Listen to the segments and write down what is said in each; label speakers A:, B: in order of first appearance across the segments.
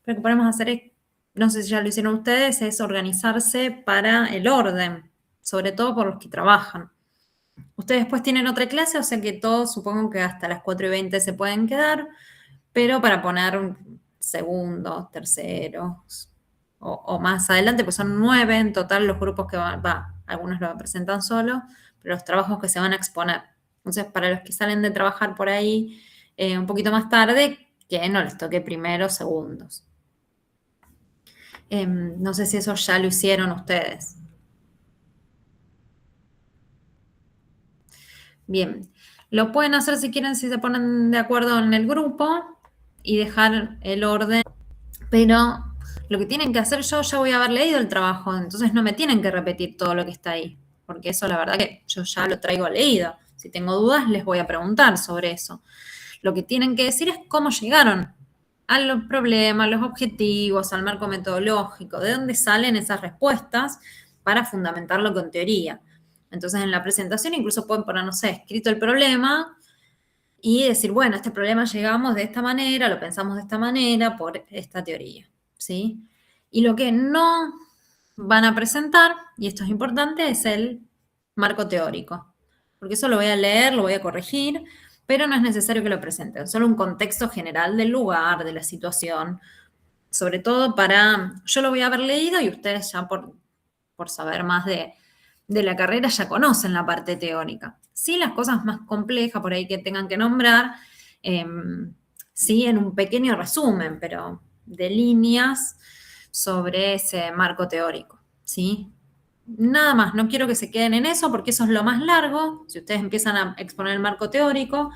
A: Lo que podemos hacer es, no sé si ya lo hicieron ustedes, es organizarse para el orden, sobre todo por los que trabajan. Ustedes después tienen otra clase, o sea que todos supongo que hasta las 4:20 se pueden quedar, pero para poner segundos, terceros o más adelante, pues son 9 en total los grupos que algunos lo presentan solo, pero los trabajos que se van a exponer. Entonces, para los que salen de trabajar por ahí un poquito más tarde, que no les toque primeros, segundos. No sé si eso ya lo hicieron ustedes. Bien, lo pueden hacer si quieren, si se ponen de acuerdo en el grupo y dejar el orden, pero lo que tienen que hacer, yo ya voy a haber leído el trabajo, entonces no me tienen que repetir todo lo que está ahí, porque eso la verdad que yo ya lo traigo leído. Si tengo dudas, les voy a preguntar sobre eso. Lo que tienen que decir es cómo llegaron a los problemas, los objetivos, al marco metodológico, de dónde salen esas respuestas para fundamentarlo con teoría. Entonces, en la presentación incluso pueden poner, no sé, escrito el problema y decir, bueno, este problema llegamos de esta manera, lo pensamos de esta manera, por esta teoría, ¿sí? Y lo que no van a presentar, y esto es importante, es el marco teórico, porque eso lo voy a leer, lo voy a corregir, pero no es necesario que lo presenten, solo un contexto general del lugar, de la situación, sobre todo yo lo voy a haber leído y ustedes ya por saber más de la carrera ya conocen la parte teórica. Sí, las cosas más complejas por ahí que tengan que nombrar, sí, en un pequeño resumen, pero de líneas sobre ese marco teórico, ¿sí? Nada más, no quiero que se queden en eso porque eso es lo más largo. Si ustedes empiezan a exponer el marco teórico,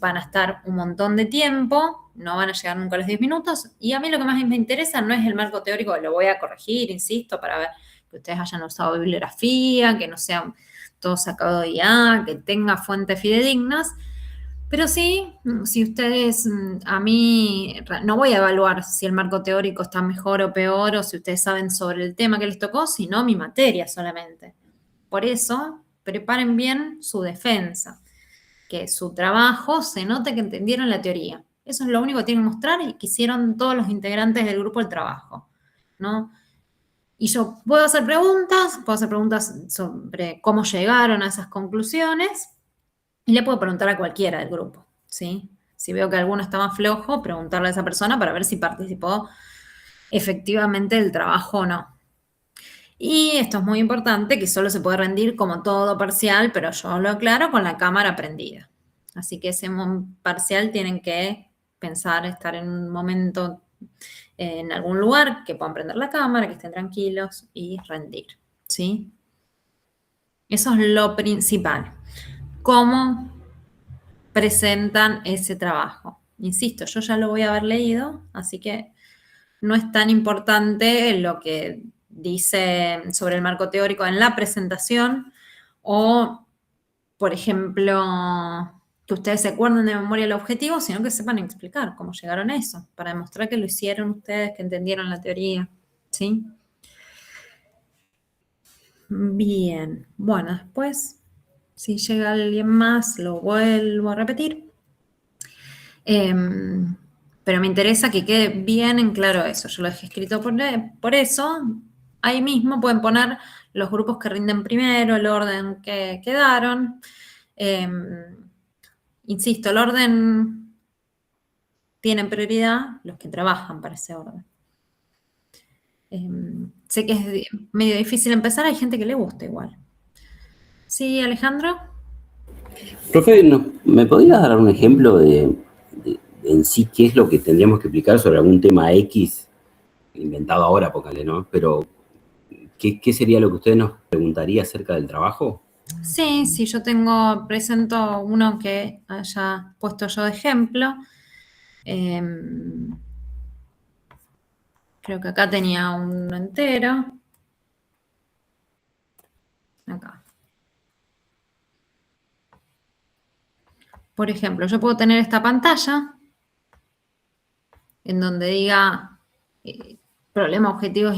A: van a estar un montón de tiempo, no van a llegar nunca a los 10 minutos. Y a mí lo que más me interesa no es el marco teórico, lo voy a corregir, insisto, para ver que ustedes hayan usado bibliografía, que no sea todo sacado de IA, que tenga fuentes fidedignas. Pero sí, si ustedes, a mí, no voy a evaluar si el marco teórico está mejor o peor, o si ustedes saben sobre el tema que les tocó, sino mi materia solamente. Por eso, preparen bien su defensa, que su trabajo se note que entendieron la teoría. Eso es lo único que tienen que mostrar y que hicieron todos los integrantes del grupo del trabajo, ¿no? Y yo puedo hacer preguntas sobre cómo llegaron a esas conclusiones, y le puedo preguntar a cualquiera del grupo, ¿sí? Si veo que alguno está más flojo, preguntarle a esa persona para ver si participó efectivamente del trabajo o no. Y esto es muy importante, que solo se puede rendir como todo parcial, pero yo lo aclaro con la cámara prendida. Así que ese parcial tienen que pensar, estar en un momento, en algún lugar, que puedan prender la cámara, que estén tranquilos y rendir, ¿sí? Eso es lo principal. ¿Cómo presentan ese trabajo? Insisto, yo ya lo voy a haber leído, así que no es tan importante lo que dice sobre el marco teórico en la presentación o, por ejemplo, que ustedes se acuerden de memoria el objetivo, sino que sepan explicar cómo llegaron a eso, para demostrar que lo hicieron ustedes, que entendieron la teoría, ¿sí? Bien, bueno, después, si llega alguien más, lo vuelvo a repetir. Pero me interesa que quede bien en claro eso. Yo lo dejé escrito por eso. Ahí mismo pueden poner los grupos que rinden primero, el orden que quedaron. Insisto, el orden tienen prioridad los que trabajan para ese orden. Sé que es medio difícil empezar, hay gente que le gusta igual. ¿Sí, Alejandro?
B: Profe, ¿me podrías dar un ejemplo de en sí qué es lo que tendríamos que explicar sobre algún tema X, inventado ahora, póngale, ¿no? Pero, ¿qué sería lo que usted nos preguntaría acerca del trabajo?
A: Sí, yo presento uno que haya puesto yo de ejemplo. Creo que acá tenía uno entero. Acá. Por ejemplo, yo puedo tener esta pantalla en donde diga problema, objetivos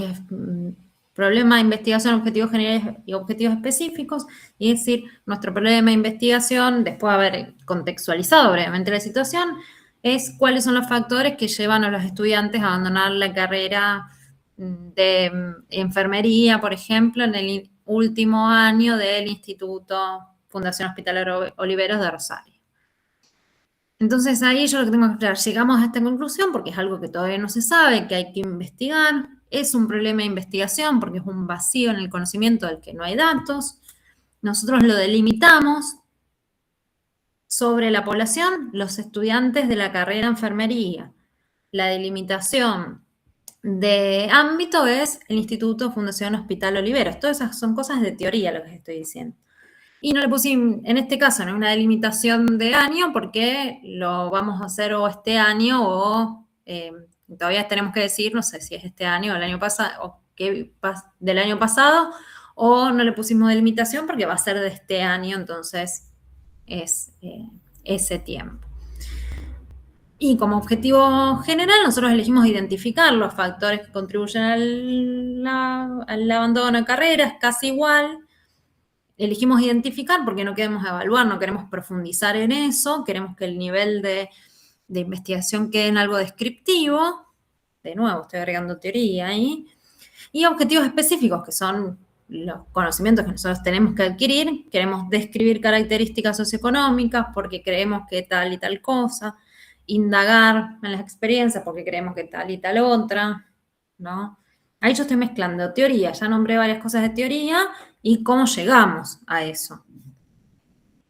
A: problema de investigación, objetivos generales y objetivos específicos, y decir, nuestro problema de investigación, después de haber contextualizado brevemente la situación, es cuáles son los factores que llevan a los estudiantes a abandonar la carrera de enfermería, por ejemplo, en el último año del Instituto Fundación Hospitalet Oliveros de Rosario. Entonces ahí yo lo que tengo que explicar, llegamos a esta conclusión porque es algo que todavía no se sabe, que hay que investigar, es un problema de investigación porque es un vacío en el conocimiento del que no hay datos, nosotros lo delimitamos sobre la población, los estudiantes de la carrera de enfermería. La delimitación de ámbito es el Instituto Fundación Hospital Oliveros. Todas esas son cosas de teoría lo que estoy diciendo. Y no le puse, en este caso, no una delimitación de año porque lo vamos a hacer o este año o todavía tenemos que decir, no sé si es este año o el año pasado, o qué del año pasado, o no le pusimos delimitación porque va a ser de este año, entonces es ese tiempo. Y como objetivo general, nosotros elegimos identificar los factores que contribuyen al abandono de carreras, casi igual. Elegimos identificar porque no queremos evaluar, no queremos profundizar en eso, queremos que el nivel de investigación quede en algo descriptivo. De nuevo, estoy agregando teoría ahí. Y objetivos específicos, que son los conocimientos que nosotros tenemos que adquirir. Queremos describir características socioeconómicas porque creemos que tal y tal cosa. Indagar en las experiencias porque creemos que tal y tal otra, ¿no? Ahí yo estoy mezclando teoría, ya nombré varias cosas de teoría y cómo llegamos a eso.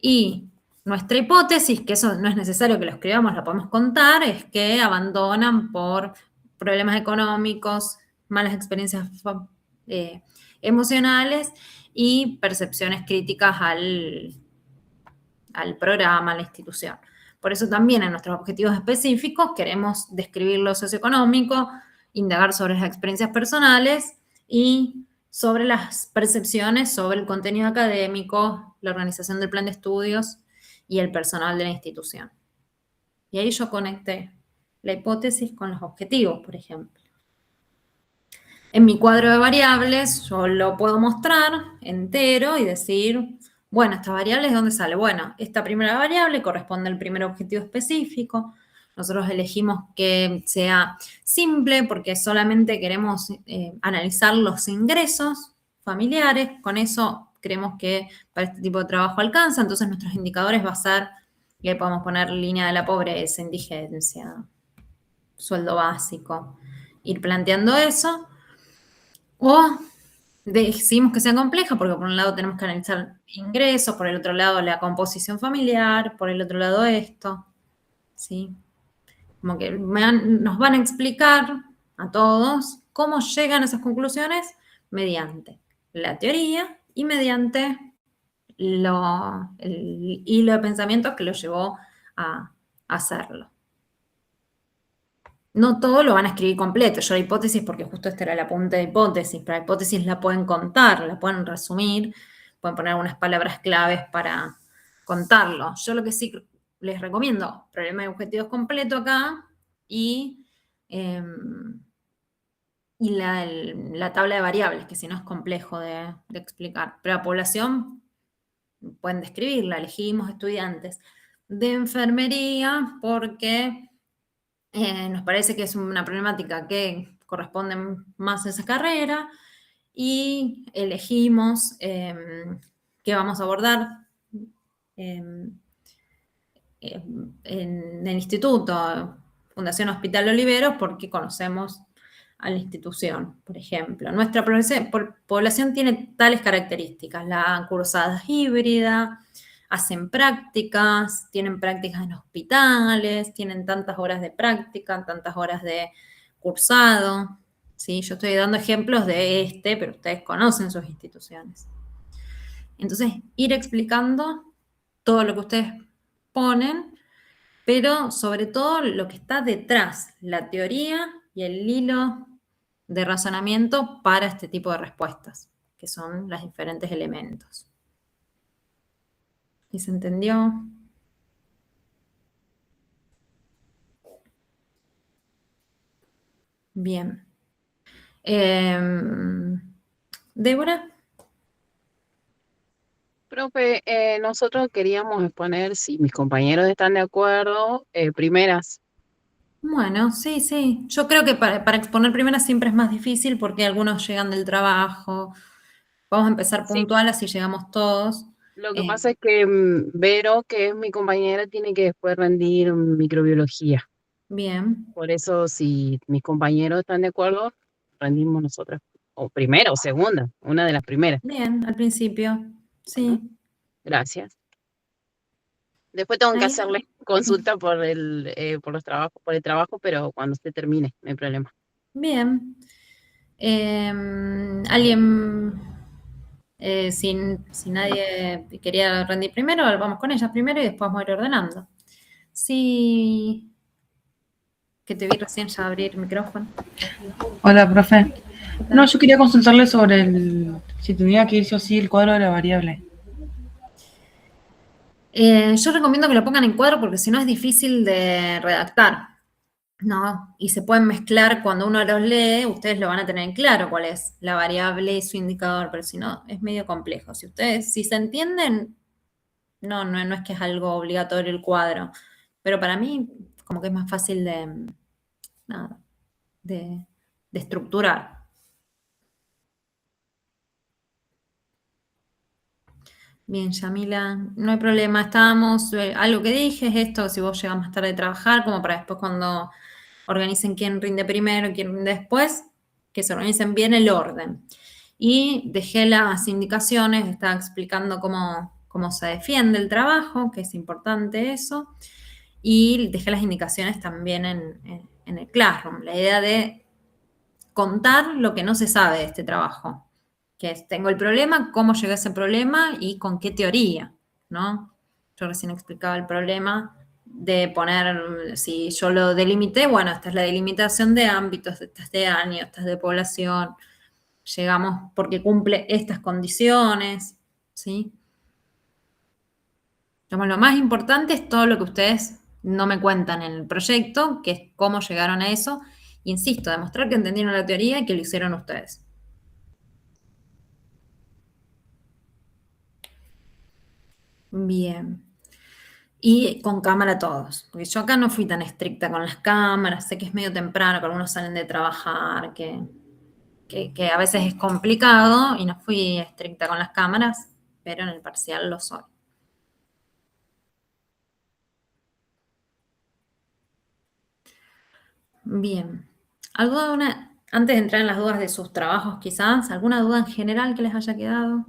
A: Y nuestra hipótesis, que eso no es necesario que lo escribamos, lo podemos contar, es que abandonan por problemas económicos, malas experiencias emocionales y percepciones críticas al programa, a la institución. Por eso también en nuestros objetivos específicos queremos describir lo socioeconómico, indagar sobre las experiencias personales y sobre las percepciones sobre el contenido académico, la organización del plan de estudios y el personal de la institución. Y ahí yo conecté la hipótesis con los objetivos, por ejemplo. En mi cuadro de variables yo lo puedo mostrar entero y decir, bueno, esta variable ¿de dónde sale? Bueno, esta primera variable corresponde al primer objetivo específico. Nosotros elegimos que sea simple porque solamente queremos analizar los ingresos familiares. Con eso creemos que para este tipo de trabajo alcanza. Entonces nuestros indicadores va a ser, le podemos poner línea de la pobreza, indigencia, sueldo básico. Ir planteando eso. O decimos que sea compleja porque por un lado tenemos que analizar ingresos, por el otro lado la composición familiar, por el otro lado esto, ¿sí? Como que nos van a explicar a todos cómo llegan a esas conclusiones mediante la teoría y mediante el hilo de pensamiento que lo llevó a hacerlo. No todo lo van a escribir completo. Yo la hipótesis, porque justo este era el apunte de hipótesis, pero la hipótesis la pueden contar, la pueden resumir, pueden poner algunas palabras claves para contarlo. Yo lo que sí les recomiendo, problema de objetivos completo acá y la tabla de variables, que si no es complejo de explicar. Pero la población pueden describirla, elegimos estudiantes de enfermería porque nos parece que es una problemática que corresponde más a esa carrera y elegimos que vamos a abordar en el Instituto Fundación Hospital Oliveros porque conocemos a la institución, por ejemplo. Nuestra población tiene tales características, la cursada es híbrida, hacen prácticas, tienen prácticas en hospitales, tienen tantas horas de práctica, tantas horas de cursado. ¿Sí? Yo estoy dando ejemplos de pero ustedes conocen sus instituciones. Entonces, ir explicando todo lo que ustedes ponen, pero sobre todo lo que está detrás, la teoría y el hilo de razonamiento para este tipo de respuestas, que son los diferentes elementos. ¿Y se entendió? Bien. Débora.
C: Profe, nosotros queríamos exponer, si mis compañeros están de acuerdo, primeras
A: Bueno, sí, sí. Yo creo que para exponer primeras siempre es más difícil porque algunos llegan del trabajo. Vamos a empezar
C: Sí,
A: puntual, así llegamos todos.
C: lo que
A: Eh,
C: pasa es que Vero, que es mi compañera, tiene que después rendir microbiología.
A: bien,
C: Por eso, si mis compañeros están de acuerdo, rendimos nosotras. O primera o segunda, una de las primeras.
A: bien, al principio.
C: Bueno,
A: Sí.
C: gracias. Después tengo que
A: Ahí.
C: hacerle consulta por los trabajos, por el trabajo, pero cuando se termine, no hay problema.
A: Bien. ¿Alguien, si nadie quería rendir primero, vamos con ellas primero y después vamos a ir ordenando? Sí, que te vi recién ya abrir el micrófono.
D: Hola, profe. No, yo quería consultarle sobre si tenía que ir sí o sí el cuadro de la variable.
A: Yo recomiendo que lo pongan en cuadro porque si no es difícil de redactar, ¿no? Y se pueden mezclar cuando uno los lee, ustedes lo van a tener en claro cuál es la variable y su indicador, pero si no, es medio complejo. Si ustedes, si se entienden, no es que es algo obligatorio el cuadro, pero para mí como que es más fácil nada, de, de estructurar. Bien, Yamila, no hay problema, estábamos, algo que dije es esto, si vos llegas más tarde a trabajar, como para después cuando organicen quién rinde primero y quién rinde después, que se organicen bien el orden. Y dejé las indicaciones, estaba explicando cómo se defiende el trabajo, que es importante eso, y dejé las indicaciones también en el Classroom, la idea de contar lo que no se sabe de este trabajo, que es, tengo el problema, cómo llegué a ese problema y con qué teoría, ¿no? Yo recién explicaba el problema de poner, si yo lo delimité, bueno, esta es la delimitación de ámbitos, esta es de año, esta es de población, llegamos porque cumple estas condiciones, ¿sí? Digamos, lo más importante es todo lo que ustedes no me cuentan en el proyecto, que es cómo llegaron a eso. Insisto, demostrar que entendieron la teoría y que lo hicieron ustedes. Bien. Y con cámara todos, porque yo acá no fui tan estricta con las cámaras, sé que es medio temprano, que algunos salen de trabajar, que a veces es complicado y no fui estricta con las cámaras, pero en el parcial lo soy. Bien. Antes de entrar en las dudas de sus trabajos quizás, alguna duda en general que les haya quedado?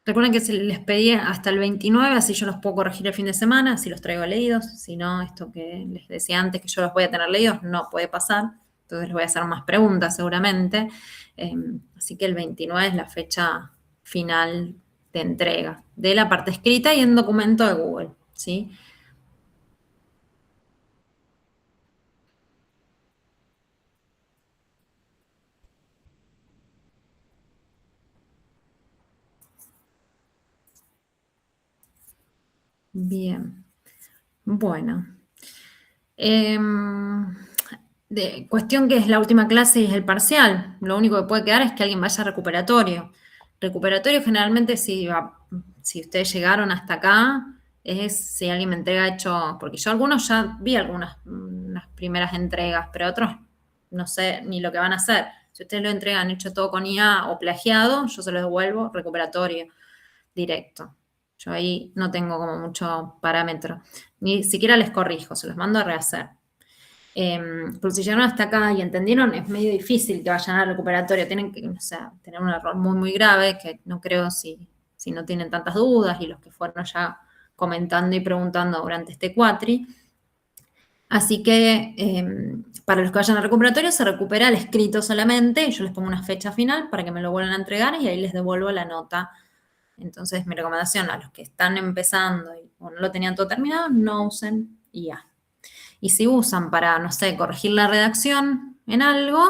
A: Recuerden que se les pedí hasta el 29, así yo los puedo corregir el fin de semana, si los traigo leídos. Si no, esto que les decía antes, que yo los voy a tener leídos, no puede pasar. Entonces les voy a hacer más preguntas seguramente. Así que el 29 es la fecha final de entrega de la parte escrita y en documento de Google, ¿sí? Bien. Bueno. Cuestión que es la última clase y es el parcial. Lo único que puede quedar es que alguien vaya a recuperatorio. Recuperatorio generalmente si ustedes llegaron hasta acá, es si alguien me entrega hecho, porque yo algunos ya vi unas primeras entregas, pero otros no sé ni lo que van a hacer. Si ustedes lo entregan hecho todo con IA o plagiado, yo se lo devuelvo recuperatorio directo. Yo ahí no tengo como mucho parámetro. Ni siquiera les corrijo, se los mando a rehacer. Pero si llegaron hasta acá y entendieron, es medio difícil que vayan al recuperatorio. Tienen que, o sea, tener un error muy, muy grave, que no creo si no tienen tantas dudas y los que fueron ya comentando y preguntando durante este cuatri. Así que para los que vayan al recuperatorio se recupera el escrito solamente y yo les pongo una fecha final para que me lo vuelvan a entregar y ahí les devuelvo la nota. Entonces mi recomendación a los que están empezando o no lo tenían todo terminado, no usen IA. Y si usan para, no sé, corregir la redacción en algo,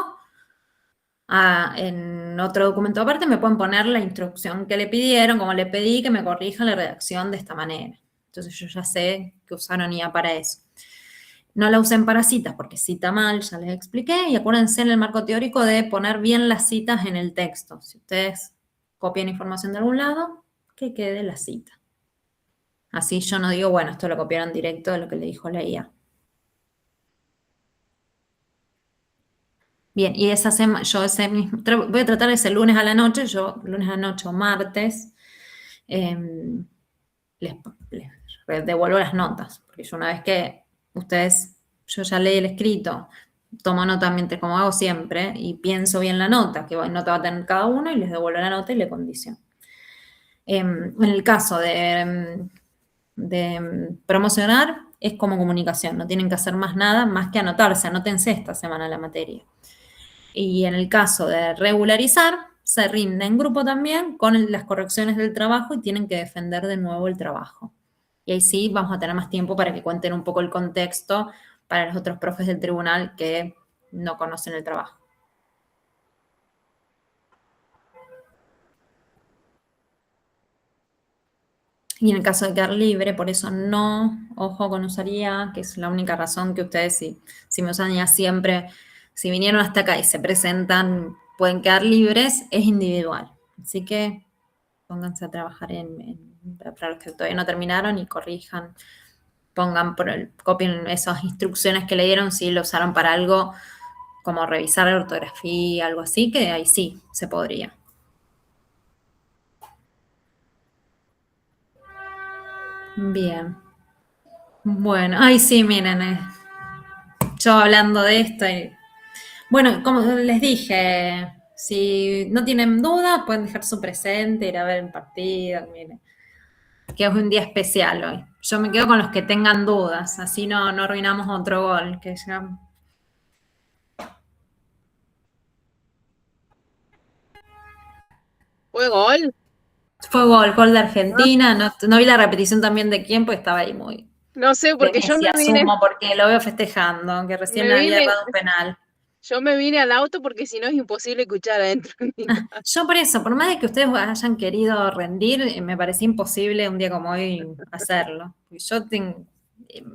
A: en otro documento aparte me pueden poner la instrucción que le pidieron, como le pedí que me corrija la redacción de esta manera. Entonces yo ya sé que usaron IA para eso. No la usen para citas porque cita mal, ya les expliqué, y acuérdense en el marco teórico de poner bien las citas en el texto. Si ustedes copian información de algún lado, que quede la cita. Así yo no digo, bueno, esto lo copiaron directo de lo que le dijo la IA. Bien, y esa semana, yo voy a tratar ese lunes a la noche, lunes a la noche o martes, les, les devuelvo las notas, porque yo una vez que yo ya leí el escrito, tomo nota mientras como hago siempre, y pienso bien la nota, que nota va a tener cada uno, y les devuelvo la nota y le condiciono. En el caso de promocionar, es como comunicación, no tienen que hacer más nada más que anotarse, anótense esta semana la materia. Y en el caso de regularizar, se rinde en grupo también con las correcciones del trabajo y tienen que defender de nuevo el trabajo. Y ahí sí vamos a tener más tiempo para que cuenten un poco el contexto para los otros profes del tribunal que no conocen el trabajo. Y en el caso de quedar libre, por eso no, ojo con usaría, que es la única razón que ustedes, si me usan ya siempre, si vinieron hasta acá y se presentan, pueden quedar libres, es individual. Así que pónganse a trabajar para los que todavía no terminaron y corrijan, copien esas instrucciones que le dieron, si lo usaron para algo como revisar la ortografía, algo así, que ahí sí se podría. Bien. Bueno, ay sí, miren, yo hablando de esto y bueno, como les dije, si no tienen dudas, pueden dejar su presente, ir a ver el partido, miren, que es un día especial hoy. Yo me quedo con los que tengan dudas, así no arruinamos otro gol, que ya...
C: ¿Fue gol?
A: Fue gol de Argentina, no vi la repetición también de quién, pues estaba ahí muy
C: No sé,
A: de
C: porque
A: Messi, asumo, porque lo veo festejando, que recién había errado un penal.
C: yo me vine al auto porque si no es imposible escuchar adentro de mi casa.
A: Yo por eso, por más de que ustedes hayan querido rendir, me parecía imposible un día como hoy hacerlo.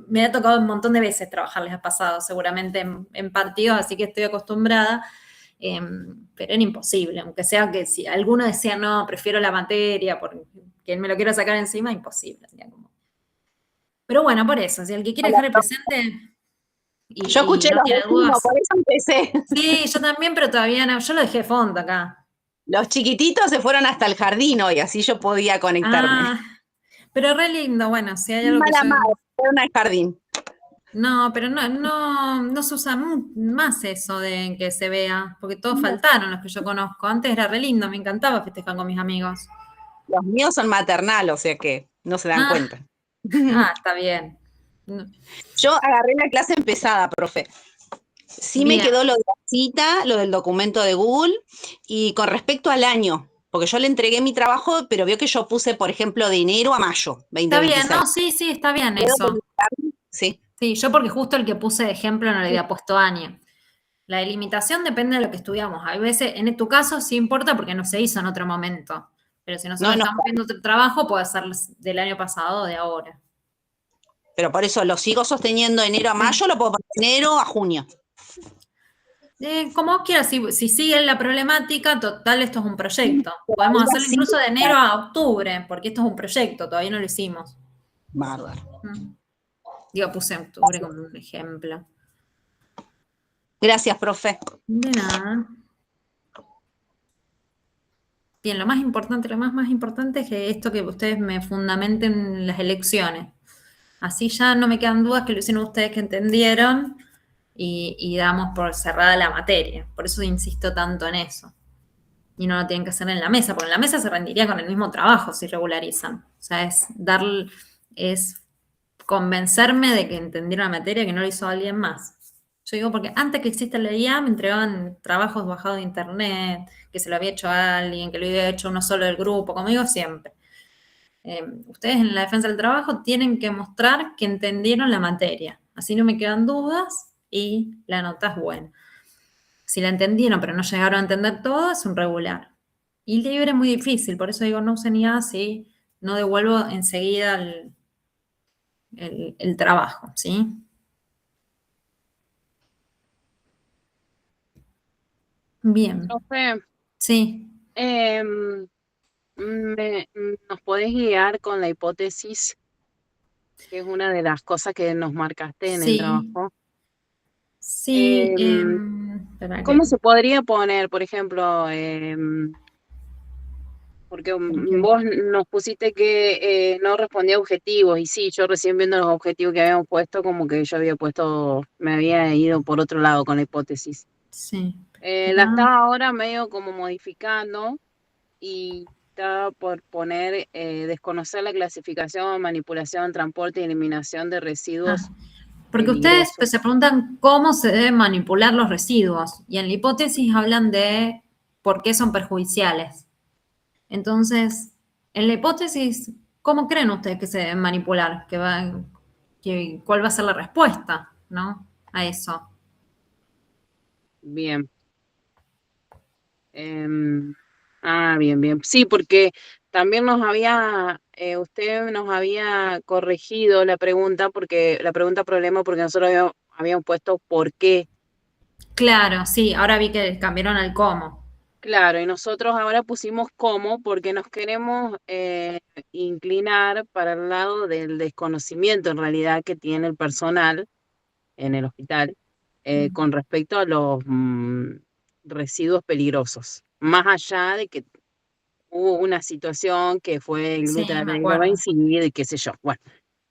A: Me ha tocado un montón de veces trabajar, les ha pasado seguramente en partidos, así que estoy acostumbrada, pero era imposible, aunque sea que si alguno decía, no, prefiero la materia, porque me lo quiero sacar encima, imposible. Pero bueno, por eso, si el que quiere dejar el presente
E: Yo
A: y
E: escuché
A: no
E: los
A: tiene
E: vecinos,
A: dudas.
E: por eso empecé.
A: Sí, yo también, pero todavía no, yo lo dejé de fondo acá.
E: Los chiquititos se fueron hasta el jardín hoy, así yo podía conectarme.
A: Ah, pero re lindo, bueno, si hay algo que
E: Mala
A: yo...
E: madre, fueron al jardín.
A: No, pero no se usa más eso de que se vea, porque todos faltaron los que yo conozco. Antes era re lindo, me encantaba festejar con mis amigos.
E: Los míos son maternal, o sea que no se dan
A: Ah,
E: cuenta.
A: está bien.
E: Yo agarré la clase empezada, profe. Sí me
A: Bien,
E: quedó lo de la cita, lo del documento de Google, y con respecto al año, porque yo le entregué mi trabajo, pero vio que yo puse, por ejemplo, de enero a mayo
A: está bien,
E: 2026.
A: no, sí, está bien
E: ¿Puedo
A: eso.
E: verificar? Sí.
A: Sí, yo porque justo el que puse de ejemplo no le había puesto año. La delimitación depende de lo que estudiamos. Hay veces, en tu caso sí importa porque no se hizo en otro momento. Pero si nosotros
E: No,
A: estamos viendo otro trabajo, puede ser del año pasado o de ahora.
E: pero por eso lo sigo sosteniendo de enero a mayo, lo puedo poner de enero a junio.
A: Como quieras, si sigue la problemática, total, esto es un proyecto. Podemos
E: Todavía
A: hacerlo
E: sí.
A: incluso de enero a octubre, porque esto es un proyecto, todavía no lo hicimos.
E: Bárbaro.
A: Digo, puse octubre como un ejemplo.
E: Gracias, profe.
A: De nada. Bien, lo más importante es que esto que ustedes me fundamenten las elecciones. Así ya no me quedan dudas que lo hicieron ustedes que entendieron y damos por cerrada la materia. Por eso insisto tanto en eso. Y no lo tienen que hacer en la mesa, porque en la mesa se rendiría con el mismo trabajo si regularizan. O sea, es convencerme de que entendieron la materia que no lo hizo alguien más. Yo digo, porque antes que exista la IA me entregaban trabajos bajados de internet, que se lo había hecho a alguien, que lo había hecho uno solo del grupo, como digo siempre. Ustedes en la defensa del trabajo tienen que mostrar que entendieron la materia. Así no me quedan dudas y la nota es buena. Si la entendieron pero no llegaron a entender todo, es un regular. Y libre es muy difícil, por eso digo, no usen IA si no devuelvo enseguida el trabajo, ¿sí? Bien,
C: Profe,
A: sí.
C: ¿nos podés guiar con la hipótesis que es una de las cosas que nos marcaste en el
A: Sí,
C: trabajo.
A: sí. Espera
C: ¿Cómo
A: que-
C: se podría poner, por ejemplo, porque vos nos pusiste que no respondía a objetivos, y sí, yo recién viendo los objetivos que habíamos puesto, como que yo me había ido por otro lado con la hipótesis.
A: Sí.
C: La estaba ahora medio como modificando y estaba por poner desconocer la clasificación, manipulación, transporte y eliminación de residuos
A: Porque ustedes
C: peligrosos.
A: se preguntan cómo se deben manipular los residuos y en la hipótesis hablan de por qué son perjudiciales. Entonces, en la hipótesis, ¿cómo creen ustedes que se deben manipular? ¿Cuál va a ser la respuesta, ¿no? A eso.
C: Bien. Bien, bien. Sí, porque también usted nos había corregido la pregunta, porque la pregunta problema, porque nosotros habíamos puesto por qué.
A: Claro, sí, ahora vi que cambiaron al cómo.
C: Claro, y nosotros ahora pusimos cómo, porque nos queremos inclinar para el lado del desconocimiento en realidad que tiene el personal en el hospital con respecto a los residuos peligrosos. Más allá de que hubo una situación que fue el
A: Sí,
C: gluten
A: me acuerdo.
C: vencido y qué sé yo. Bueno,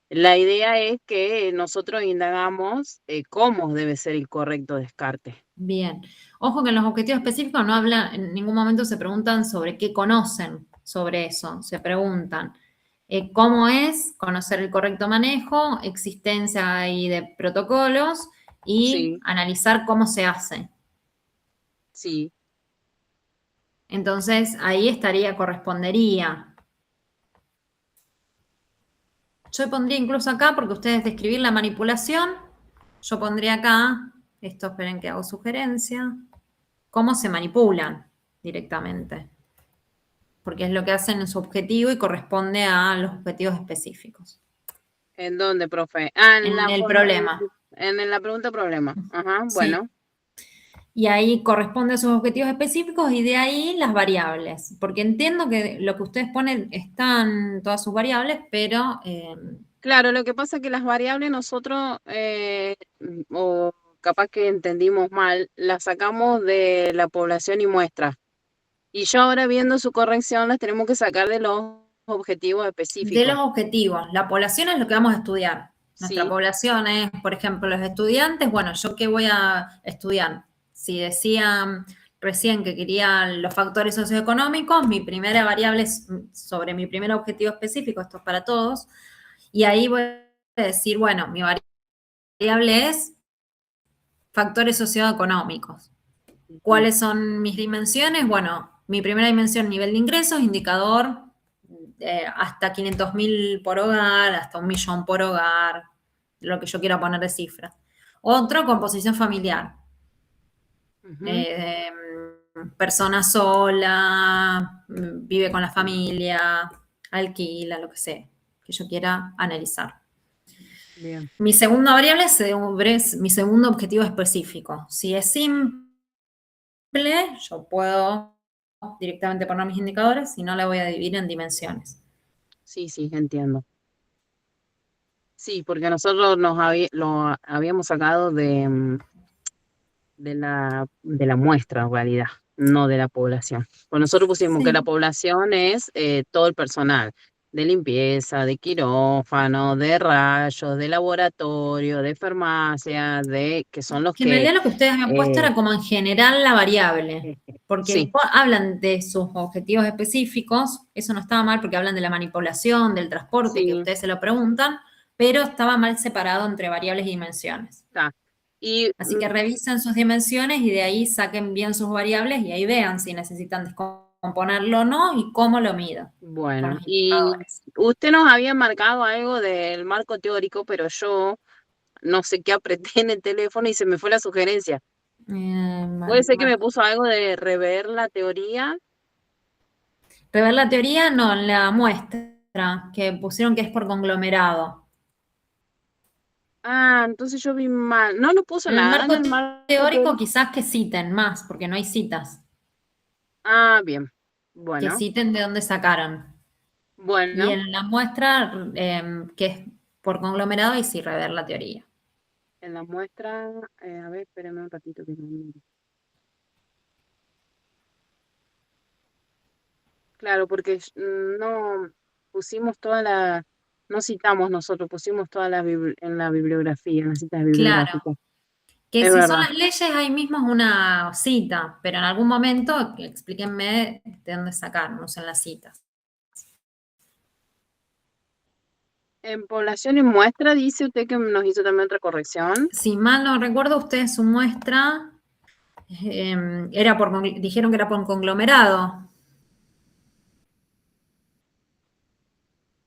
C: la idea es que nosotros indagamos cómo debe ser el correcto descarte.
A: Bien. Ojo que en los objetivos específicos no hablan, en ningún momento se preguntan sobre qué conocen sobre eso. Se preguntan cómo es conocer el correcto manejo, existencia ahí de protocolos y
C: Sí,
A: analizar cómo se hace.
C: sí.
A: Entonces ahí correspondería. Yo pondría incluso acá, porque ustedes describir la manipulación, yo pondría acá, esto esperen que hago sugerencia, cómo se manipulan directamente, porque es lo que hacen en su objetivo y corresponde a los objetivos específicos.
C: ¿En dónde, profe?
A: En el problema,
C: En la pregunta problema. Ajá,
A: sí.
C: bueno.
A: Y ahí corresponde a sus objetivos específicos y de ahí las variables, porque entiendo que lo que ustedes ponen están todas sus variables, pero
C: Claro, lo que pasa es que las variables nosotros, o capaz que entendimos mal, las sacamos de la población y muestra. Y yo ahora viendo su corrección las tenemos que sacar de los objetivos
A: de los
C: específicos.
A: objetivos, la población es lo que vamos a estudiar. Nuestra
C: Sí,
A: población es, por ejemplo, los estudiantes. Bueno, ¿yo qué voy a estudiar? Si decía recién que quería los factores socioeconómicos, mi primera variable es sobre mi primer objetivo específico, esto es para todos, y ahí voy a decir, bueno, mi variable es factores socioeconómicos. ¿Cuáles son mis dimensiones? Bueno, mi primera dimensión, nivel de ingresos, indicador hasta 500.000 por hogar, hasta 1.000.000 por hogar, lo que yo quiera poner de cifra. Otro, composición familiar.
C: ujú,
A: Persona sola, vive con la familia, alquila, lo que sea, que yo quiera analizar.
C: bien.
A: Mi segunda variable es mi segundo objetivo específico. Si es simple, yo puedo directamente poner mis indicadores, si no, la voy a dividir en dimensiones.
C: Sí, sí, entiendo. Sí, porque nosotros lo habíamos sacado de la muestra en realidad, no de la población. Pues nosotros pusimos que la
A: Sí.
C: población es todo el personal de limpieza, de quirófano, de rayos, de laboratorio, de farmacia, que son los
A: Que en
C: que
A: realidad lo que ustedes habían puesto
C: eh,
A: era como en general la variable, porque
C: sí,
A: después hablan de sus objetivos específicos, eso no estaba mal porque hablan de la manipulación, del transporte, que
C: sí,
A: ustedes se lo preguntan, pero estaba mal separado entre variables y dimensiones.
C: está. Y
A: Así que revisen sus dimensiones y de ahí saquen bien sus variables y ahí vean si necesitan descomponerlo o no y cómo lo mido con
C: bueno,
A: los
C: y
A: indicadores.
C: usted nos había marcado algo del marco teórico, pero yo no sé qué apreté en el teléfono y se me fue la sugerencia. Puede ser que me puso algo de rever la teoría.
A: Rever la teoría, no, la muestra, que pusieron que es por conglomerado.
C: Ah, entonces yo vi mal. No, no puso
A: En el
C: nada en
A: marco
C: el marco
A: teórico
C: teórico.
A: quizás que citen más, porque no hay citas,
C: Ah, bien.
A: que
C: Bueno,
A: citen de dónde sacaron. Y
C: bueno,
A: en la muestra, que es por conglomerado y sí rever la teoría.
C: En la muestra, a ver, espérame un ratito que no miro. Claro, porque no pusimos no citamos nosotros, pusimos todas en la bibliografía, en las citas
A: Claro,
C: bibliográficas.
A: que
C: Es
A: si son
C: verdad.
A: las leyes, ahí mismo es una cita, pero en algún momento explíquenme de dónde sacaron, usen las citas.
C: En población y muestra, dice usted que nos hizo también otra corrección.
A: Si mal no recuerdo, ustedes su muestra dijeron que era por conglomerado.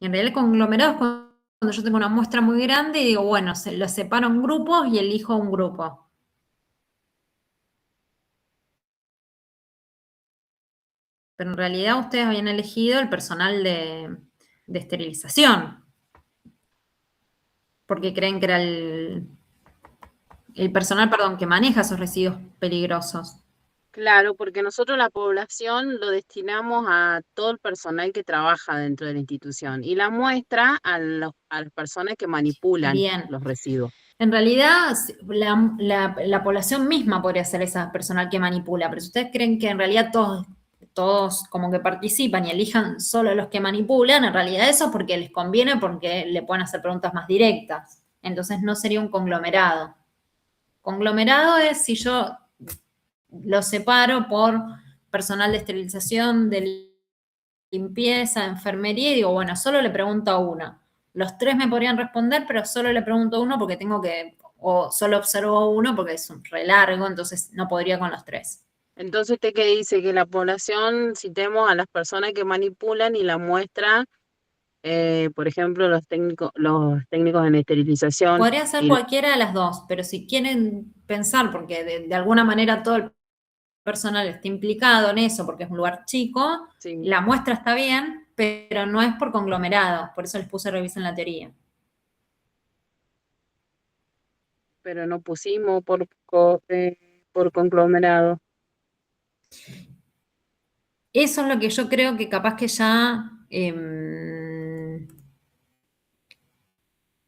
A: Y en realidad el conglomerado es cuando yo tengo una muestra muy grande y digo, bueno, lo separo en grupos y elijo un grupo. Pero en realidad ustedes habían elegido el personal de esterilización, porque creen que era el personal, perdón, que maneja esos residuos peligrosos.
C: Claro, porque nosotros la población lo destinamos a todo el personal que trabaja dentro de la institución y la muestra a las personas que manipulan
A: Bien.
C: los residuos.
A: En realidad, la población misma podría ser esa personal que manipula, pero si ustedes creen que en realidad todos como que participan y elijan solo los que manipulan, en realidad eso es porque les conviene, porque le pueden hacer preguntas más directas. Entonces no sería un conglomerado. Conglomerado es si yo lo separo por personal de esterilización, de limpieza, enfermería, y digo, bueno, solo le pregunto a uno. Los tres me podrían responder, pero solo le pregunto a uno porque o solo observo uno porque es un re largo, entonces no podría con los tres.
C: Entonces, ¿usted qué dice? Que la población citemos a las personas que manipulan y la muestra, por ejemplo, los técnicos en esterilización.
A: Podría ser
C: Y,
A: cualquiera de las dos, pero si quieren pensar, porque de alguna manera todo el personal está implicado en eso, porque es un lugar chico,
C: sí,
A: la muestra está bien, pero no es por conglomerado, por eso les puse revisen la teoría.
C: pero no pusimos por conglomerado.
A: Eso es lo que yo creo que capaz que ya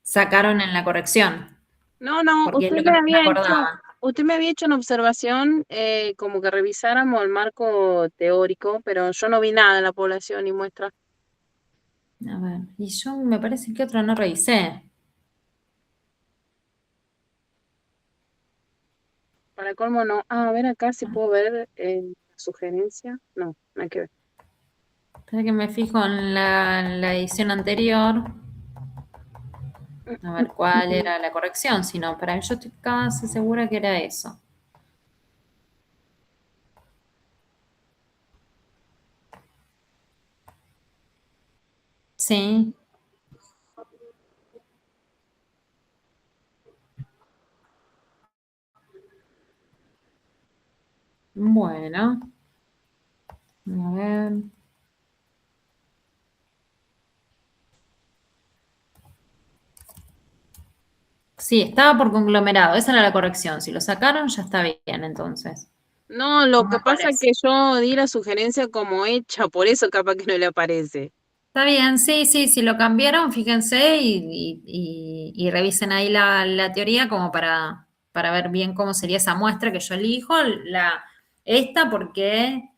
A: sacaron en la corrección.
C: No,
A: Porque es lo que me acordaba.
C: usted me había hecho una observación como que revisáramos el marco teórico, pero yo no vi nada en la población y muestra.
A: A ver, y yo me parece que otro no revisé.
C: Para colmo no. Ah, a ver acá si puedo ver la sugerencia. No, no hay que ver.
A: Espera que me fijo en la edición anterior. A ver cuál era la corrección. Si no, para yo estoy casi segura que era eso. Sí. Bueno. A ver. Sí, estaba por conglomerado. Esa era la corrección. Si lo sacaron, ya está bien, entonces.
C: No, lo
A: ¿Cómo
C: que pasa es
A: aparece?
C: que yo di la sugerencia como hecha, por eso capaz que no le aparece.
A: Está bien, sí, si lo cambiaron, fíjense y revisen ahí la teoría como para ver bien cómo sería esa muestra que yo elijo. Esta porque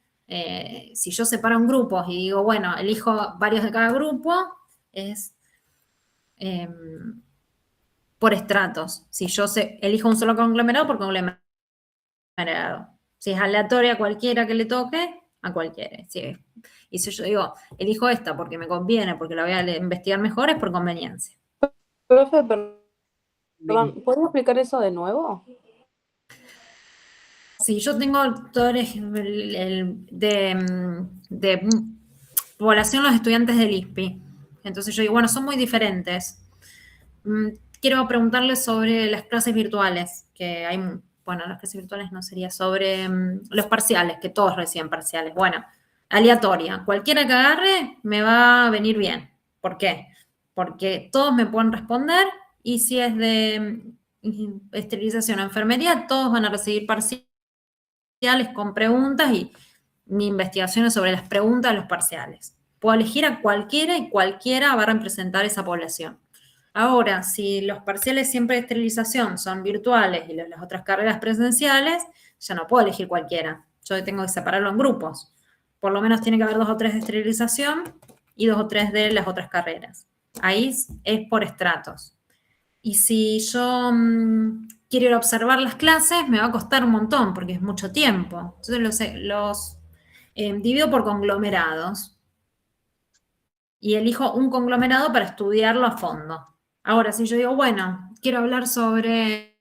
A: si yo separo en grupos y digo, bueno, elijo varios de cada grupo, es por estratos. Si yo elijo un solo conglomerado, por conglomerado. Si es aleatoria cualquiera que le toque, a cualquiera. Sí. Y si yo digo, elijo esta porque me conviene, porque la voy a investigar mejor, es por conveniencia.
F: Profe, perdón, ¿puedo explicar eso de nuevo?
A: Si yo tengo autores de población los estudiantes del ISPI, entonces yo digo, bueno, son muy diferentes. Quiero preguntarles sobre las clases virtuales, que hay, bueno, las clases virtuales no sería sobre los parciales, que todos reciben parciales. Bueno, aleatoria. Cualquiera que agarre me va a venir bien. ¿Por qué? Porque todos me pueden responder y si es de esterilización o enfermería, todos van a recibir parciales con preguntas y mi investigación es sobre las preguntas de los parciales. Puedo elegir a cualquiera y cualquiera va a representar esa población. Ahora, si los parciales siempre de esterilización son virtuales y las otras carreras presenciales, ya no puedo elegir cualquiera. Yo tengo que separarlo en grupos. Por lo menos tiene que haber 2 o 3 de esterilización y 2 o 3 de las otras carreras. Ahí es por estratos. Y si yo quiero ir a observar las clases, me va a costar un montón porque es mucho tiempo. Entonces los divido por conglomerados y elijo un conglomerado para estudiarlo a fondo. Ahora, si yo digo, bueno, quiero hablar sobre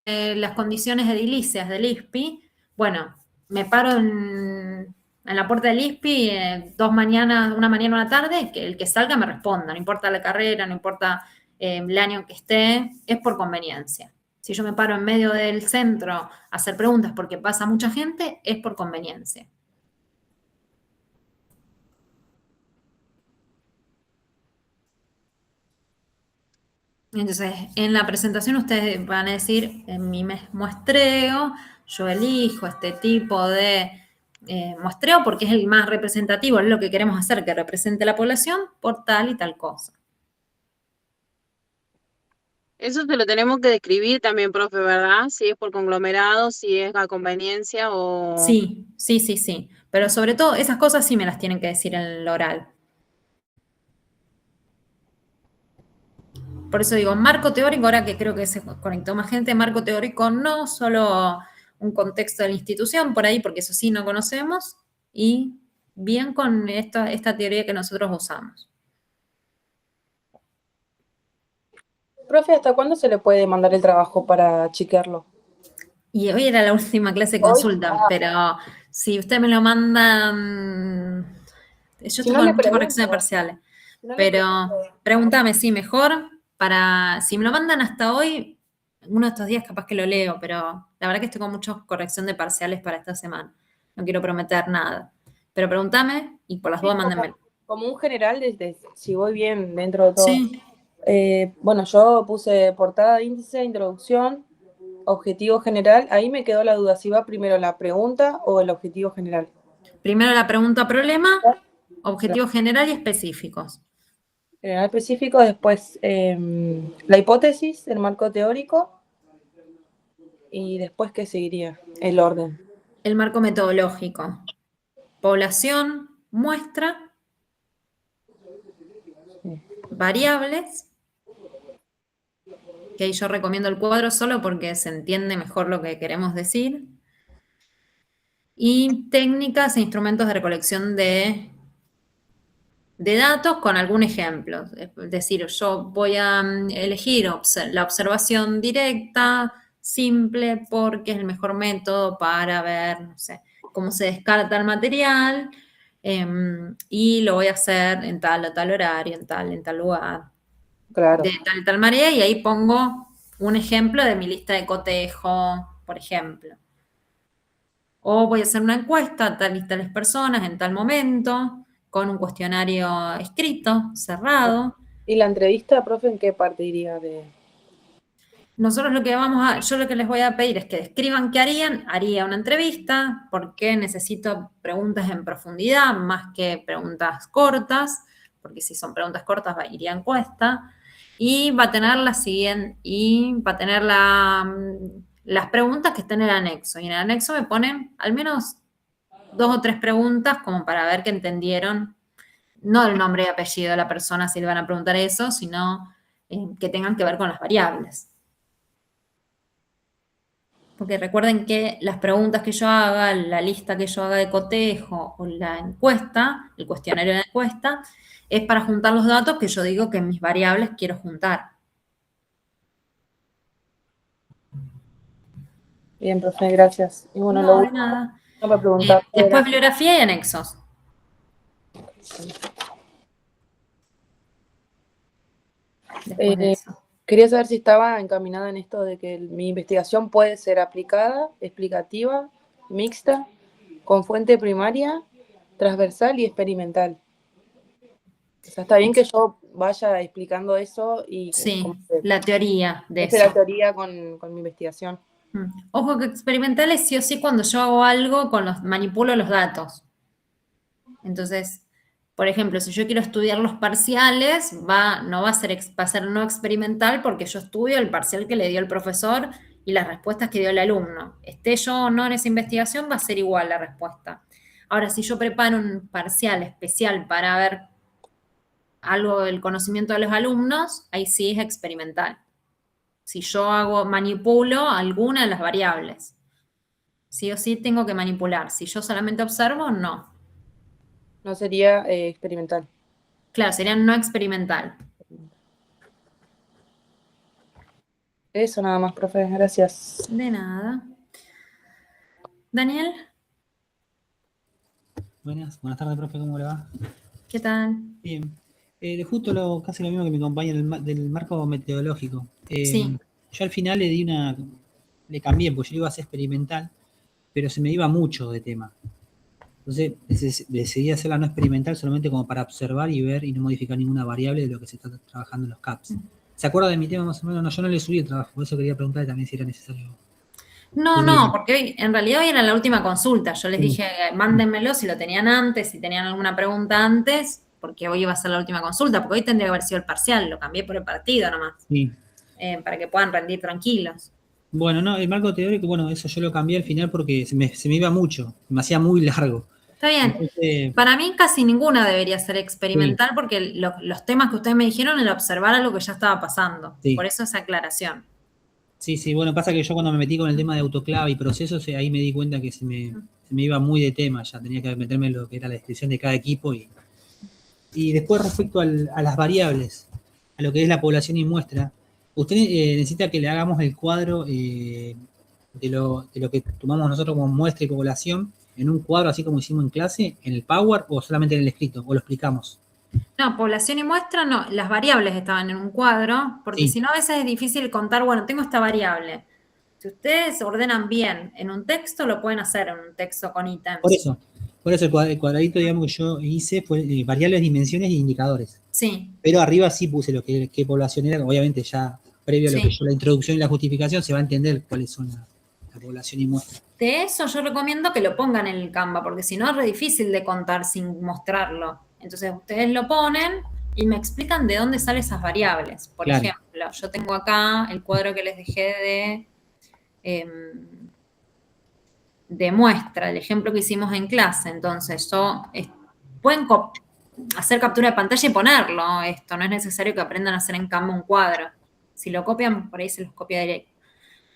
A: las condiciones edilicias del ISPI, bueno, me paro en la puerta del ISPI 2 mañanas, una mañana, una tarde, que el que salga me responda, no importa la carrera, no importa el año que esté, es por conveniencia. Si yo me paro en medio del centro a hacer preguntas porque pasa mucha gente, es por conveniencia. Entonces, en la presentación ustedes van a decir, en mi muestreo, yo elijo este tipo de muestreo porque es el más representativo, es lo que queremos hacer, que represente la población por tal y tal cosa.
C: Eso te lo tenemos que describir también, profe, ¿verdad? Si es por conglomerado, si es a conveniencia o...
A: Sí. Pero sobre todo, esas cosas sí me las tienen que decir en el oral. Por eso digo, marco teórico, ahora que creo que se conectó más gente, marco teórico no solo un contexto de la institución por ahí, porque eso sí no conocemos, y bien con esta teoría que nosotros usamos.
F: Profe, ¿hasta cuándo se le puede mandar el trabajo para chequearlo?
A: Y hoy era la última clase de consulta, pero si usted me lo manda, yo
F: Si
A: estoy
F: no
A: con
F: le
A: muchas correcciones
F: pregunto.
A: parciales,
F: Si no le
A: pero
F: pregunto.
A: pregúntame, sí, mejor, si me lo mandan hasta hoy, uno de estos días capaz que lo leo, pero la verdad que estoy con mucha corrección de parciales para esta semana. No quiero prometer nada. Pero pregúntame y por las dudas mándenme.
F: Como un general, desde si voy bien dentro de todo.
A: Sí.
F: Bueno, yo puse portada de índice, introducción, objetivo general. Ahí me quedó la duda, si va primero la pregunta o el objetivo general.
A: Primero la pregunta problema, objetivo general y específicos.
F: General específico, después la hipótesis, el marco teórico. Y después, ¿qué seguiría? El orden.
A: El marco metodológico. Población, muestra, variables, que ahí yo recomiendo el cuadro solo porque se entiende mejor lo que queremos decir, y técnicas e instrumentos de recolección de datos con algún ejemplo. Es decir, yo voy a elegir la observación directa, simple, porque es el mejor método para ver, no sé, cómo se descarta el material, y lo voy a hacer en tal o tal horario, en tal lugar,
F: Claro.
A: de tal manera, y ahí pongo un ejemplo de mi lista de cotejo, por ejemplo. O voy a hacer una encuesta a tal y tales personas en tal momento, con un cuestionario escrito, cerrado.
F: ¿Y la entrevista, profe, en qué parte iría de...?
A: Nosotros yo lo que les voy a pedir es que describan qué harían. Haría una entrevista, porque necesito preguntas en profundidad, más que preguntas cortas, porque si son preguntas cortas iría a encuesta, y va a tener las preguntas que están en el anexo. Y en el anexo me ponen al menos 2 o 3 preguntas como para ver que entendieron, no el nombre y apellido de la persona si le van a preguntar eso, sino que tengan que ver con las variables. Porque recuerden que las preguntas que yo haga, la lista que yo haga de cotejo o la encuesta, el cuestionario de la encuesta, es para juntar los datos que yo digo que en mis variables quiero juntar.
F: Bien, profe, gracias. Y bueno,
A: No, de nada.
F: no me preguntaste.
A: Después bibliografía y anexos. Después de eso.
F: Quería saber si estaba encaminada en esto de que mi investigación puede ser aplicada, explicativa, mixta, con fuente primaria, transversal y experimental. O sea, está bien que yo vaya explicando eso y
A: Sí, la teoría de
F: esa
A: eso.
F: es la teoría con mi investigación.
A: Ojo que experimental es sí o sí cuando yo hago algo manipulo los datos. Entonces, Por ejemplo, si yo quiero estudiar los parciales, no va a ser, va a ser no experimental porque yo estudio el parcial que le dio el profesor y las respuestas que dio el alumno. Esté yo o no en esa investigación, va a ser igual la respuesta. Ahora, si yo preparo un parcial especial para ver algo del conocimiento de los alumnos, ahí sí es experimental. Si yo manipulo alguna de las variables. Sí o sí tengo que manipular. Si yo solamente observo, no.
F: No sería experimental.
A: Claro, sería no experimental.
F: Eso nada más, profe. Gracias.
A: De nada. Daniel,
G: Buenas tardes, profe, ¿cómo le va?
A: ¿qué tal?
G: Bien. Justo casi lo mismo que mi compañero del marco meteorológico.
A: Sí.
G: Yo al final le cambié, porque yo iba a hacer experimental, pero se me iba mucho de tema. Entonces decidí hacerla no experimental solamente como para observar y ver y no modificar ninguna variable de lo que se está trabajando en los CAPS. ¿Se acuerda de mi tema más o menos? No, yo no le subí el trabajo, por eso quería preguntarle también si era necesario.
A: No, porque en realidad hoy era la última consulta. Yo les
G: Sí.
A: dije, mándenmelo si lo tenían antes, si tenían alguna pregunta antes, porque hoy iba a ser la última consulta, porque hoy tendría que haber sido el parcial, lo cambié por el partido nomás,
G: Sí.
A: para que puedan rendir tranquilos.
G: Bueno, no, el marco teórico, bueno, eso yo lo cambié al final porque se me iba mucho, me hacía muy largo.
A: Está bien.
G: Entonces,
A: Para mí casi ninguna debería ser experimental porque los temas que ustedes me dijeron era observar algo que ya estaba pasando.
G: Sí.
A: Por eso esa aclaración.
G: sí, bueno, pasa que yo cuando me metí con el tema de autoclave y procesos, ahí me di cuenta que se me iba muy de tema, ya tenía que meterme en lo que era la descripción de cada equipo. Y después respecto a las variables, a lo que es la población y muestra, usted necesita que le hagamos el cuadro de lo que tomamos nosotros como muestra y población en un cuadro así como hicimos en clase, en el Power o solamente en el escrito, o lo explicamos.
A: No, población y muestra no, las variables estaban en un cuadro, porque
G: Sí.
A: si no a veces es difícil contar, bueno, tengo esta variable. Si ustedes ordenan bien en un texto, lo pueden hacer en un texto con ítems.
G: Por eso el cuadradito, digamos, que yo hice fue variables, dimensiones e indicadores.
A: Sí.
G: Pero arriba sí puse lo que qué población era, obviamente ya previo a lo que yo la introducción y la justificación se va a entender cuáles son la población y muestra.
A: De eso yo recomiendo que lo pongan en el Canva, porque si no es re difícil de contar sin mostrarlo. Entonces ustedes lo ponen y me explican de dónde salen esas variables. Por ejemplo, yo tengo acá el cuadro que les dejé de muestra, el ejemplo que hicimos en clase. Entonces, pueden hacer captura de pantalla y ponerlo esto. No es necesario que aprendan a hacer en Canva un cuadro. Si lo copian, por ahí se los copia directo.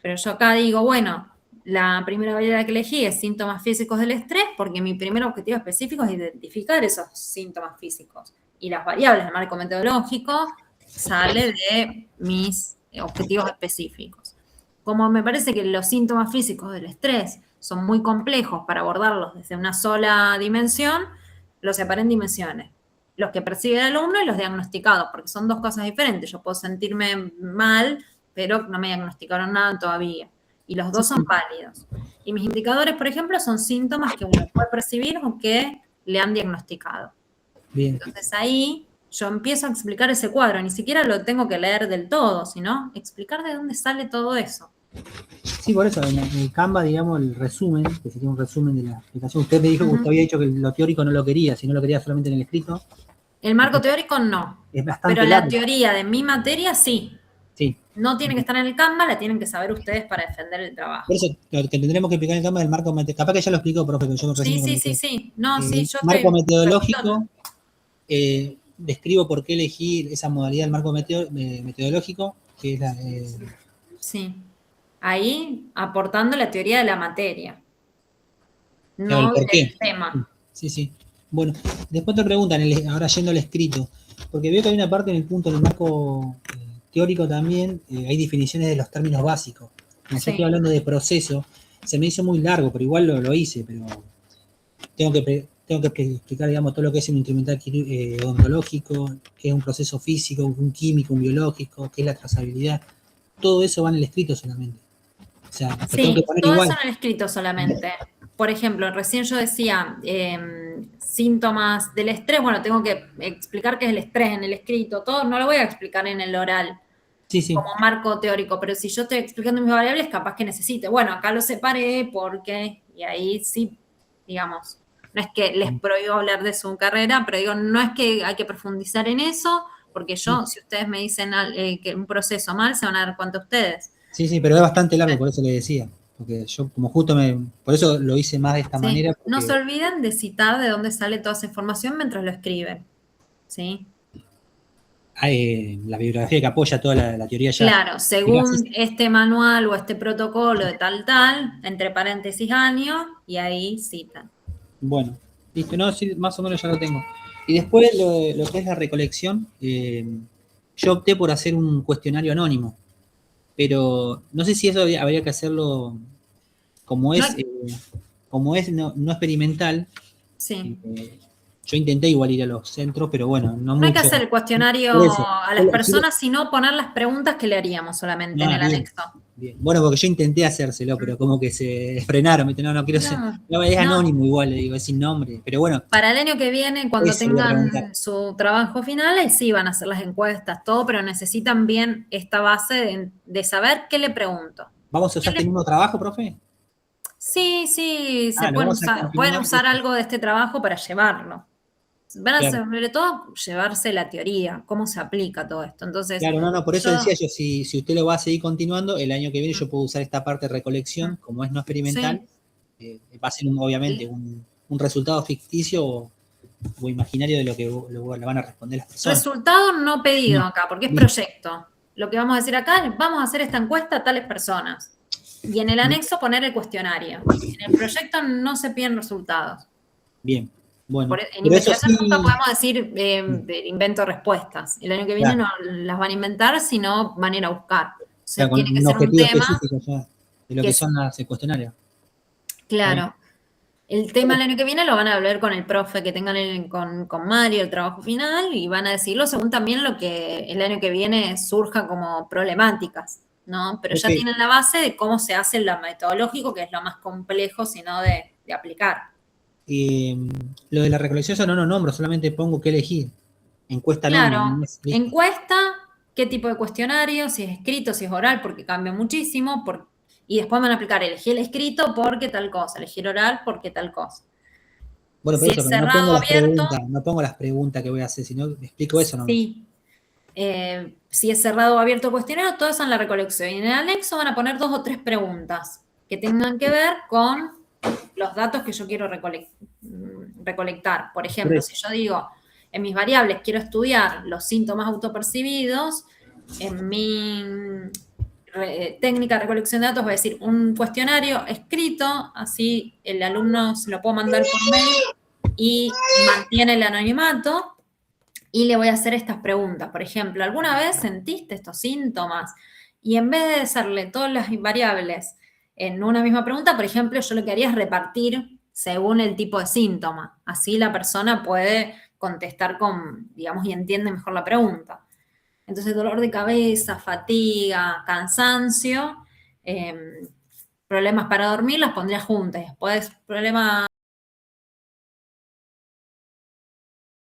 A: Pero yo acá digo, bueno, la primera variable que elegí es síntomas físicos del estrés, porque mi primer objetivo específico es identificar esos síntomas físicos. Y las variables del marco metodológico sale de mis objetivos específicos. Como me parece que los síntomas físicos del estrés son muy complejos para abordarlos desde una sola dimensión, los separé en dimensiones. Los que percibe el alumno y los diagnosticados, porque son dos cosas diferentes. Yo puedo sentirme mal, pero no me diagnosticaron nada todavía. Y los dos son válidos. Y mis indicadores, por ejemplo, son síntomas que uno puede percibir o que le han diagnosticado.
G: Bien.
A: Entonces ahí yo empiezo a explicar ese cuadro. Ni siquiera lo tengo que leer del todo, sino explicar de dónde sale todo eso.
G: Sí, por eso, en el Canva, digamos, el resumen, que sería un resumen de la explicación. Usted me dijo que usted había dicho que lo teórico no lo quería, sino lo quería solamente en el escrito.
A: El marco teórico no.
G: Es bastante
A: pero
G: largo.
A: La teoría de mi materia sí.
G: Sí.
A: No tiene que estar en el Canva, la tienen que saber ustedes para defender el trabajo.
G: Por eso, lo que tendremos que explicar en el Canva es el marco meteorológico. Capaz que ya lo explicó, profe, pero yo recién
A: Sí. No, sí, yo
G: marco meteorológico, describo por qué elegí esa modalidad del marco meteorológico, que es la...
A: Sí. Ahí aportando la teoría de la materia.
G: No
A: ¿Por qué? El tema.
G: Sí. Bueno, después te preguntan, ahora yendo al escrito, porque veo que hay una parte en el punto del marco teórico también, hay definiciones de los términos básicos. Como yo estoy hablando de proceso, se me hizo muy largo, pero igual lo hice, pero tengo que explicar, digamos, todo lo que es un instrumental odontológico, qué es un proceso físico, un químico, un biológico, qué es la trazabilidad. Todo eso va en el escrito solamente. O sea, tengo que poner
A: todo
G: igual.
A: eso en el escrito solamente. Por ejemplo, recién yo decía síntomas del estrés, bueno, tengo que explicar qué es el estrés en el escrito, todo no lo voy a explicar en el oral. Como marco teórico, pero si yo estoy explicando mis variables, capaz que necesite, bueno, acá lo separé porque, y ahí sí, digamos, No es que les prohíbo hablar de su carrera, pero digo, no es que hay que profundizar en eso, porque yo, si ustedes me dicen que un proceso mal, se van a dar cuenta ustedes.
G: Sí, pero es bastante largo, por eso le decía. Porque yo como justo por eso lo hice más de esta
A: Sí.
G: manera.
A: No
G: porque-
A: se olviden de citar de dónde sale toda esa información mientras lo escriben. ¿Sí?
G: la bibliografía que apoya toda la teoría ya.
A: Claro, según este manual o este protocolo de tal, entre paréntesis año, y ahí citan.
G: Bueno, listo, no, sí, más o menos ya lo tengo. Y después lo que es la recolección, yo opté por hacer un cuestionario anónimo, pero no sé si eso habría que hacerlo como es, no experimental.
A: Sí.
G: Yo intenté igual ir a los centros, pero bueno, no
A: No hay
G: mucho.
A: que hacer el cuestionario
G: Por eso.
A: a las personas, sino poner las preguntas que le haríamos solamente en el
G: Bien,
A: anexo.
G: bien. Bueno, porque yo intenté hacérselo, pero como que se frenaron, ¿viste? No quiero ser. No, es anónimo igual, le digo, es sin nombre. Pero bueno.
A: Para el año que viene, cuando
G: eso voy a preguntar.
A: tengan su trabajo final, ahí sí van a hacer las encuestas, todo, pero necesitan bien esta base de saber qué le pregunto.
G: ¿Vamos a usar este mismo trabajo, profe?
A: Sí, se
G: lo vamos a confirmar.
A: pueden usar algo de este trabajo para llevarlo. Van a
G: Claro.
A: sobre todo llevarse la teoría, cómo se aplica todo esto. Entonces,
G: claro, no, por eso decía yo, si usted lo va a seguir continuando, el año que viene yo puedo usar esta parte de recolección, como es no experimental, va a ser obviamente un resultado ficticio o imaginario de lo que le van a responder las personas.
A: Resultado no pedido
G: No.
A: acá, porque es proyecto. Lo que vamos a decir acá es, vamos a hacer esta encuesta a tales personas. Y en el anexo poner el cuestionario. En el proyecto no se piden resultados.
G: Bien, bueno.
A: En investigación nunca podemos decir invento respuestas. El año que viene no las van a inventar, sino van a ir a buscar. O sea,
G: con
A: tiene que
G: un
A: ser un
G: objetivo
A: tema
G: específico ya, de lo que son las cuestionarios.
A: Claro. El tema el año que viene lo van a hablar con el profe que tengan con Mario, el trabajo final, y van a decirlo según también lo que el año que viene surja como problemáticas, ¿no? Pero ya tienen la base de cómo se hace lo metodológico, que es lo más complejo, sino de aplicar.
G: Lo de la recolección eso no lo nombro, solamente pongo qué elegir. Encuesta
A: claro, encuesta, qué tipo de cuestionario, si es escrito, si es oral, porque cambia muchísimo, y después van a aplicar, elegí el escrito porque tal cosa, elegir oral porque tal cosa.
G: Bueno,
A: si
G: pero
A: es cerrado o abierto,
G: no pongo las preguntas que voy a hacer, sino explico eso, ¿no?
A: Sí. Si es cerrado o abierto el cuestionario, todo eso en la recolección. Y en el anexo van a poner 2 o 3 preguntas que tengan que ver con los datos que yo quiero recolectar. Por ejemplo, si yo digo, en mis variables quiero estudiar los síntomas autopercibidos, en mi técnica de recolección de datos voy a decir un cuestionario escrito, así el alumno se lo puedo mandar por mail y mantiene el anonimato. Y le voy a hacer estas preguntas. Por ejemplo, ¿alguna vez sentiste estos síntomas? Y en vez de hacerle todas las variables en una misma pregunta, por ejemplo, yo lo que haría es repartir según el tipo de síntoma. Así la persona puede contestar digamos, y entiende mejor la pregunta. Entonces, dolor de cabeza, fatiga, cansancio, problemas para dormir, las pondría juntas. Después, problemas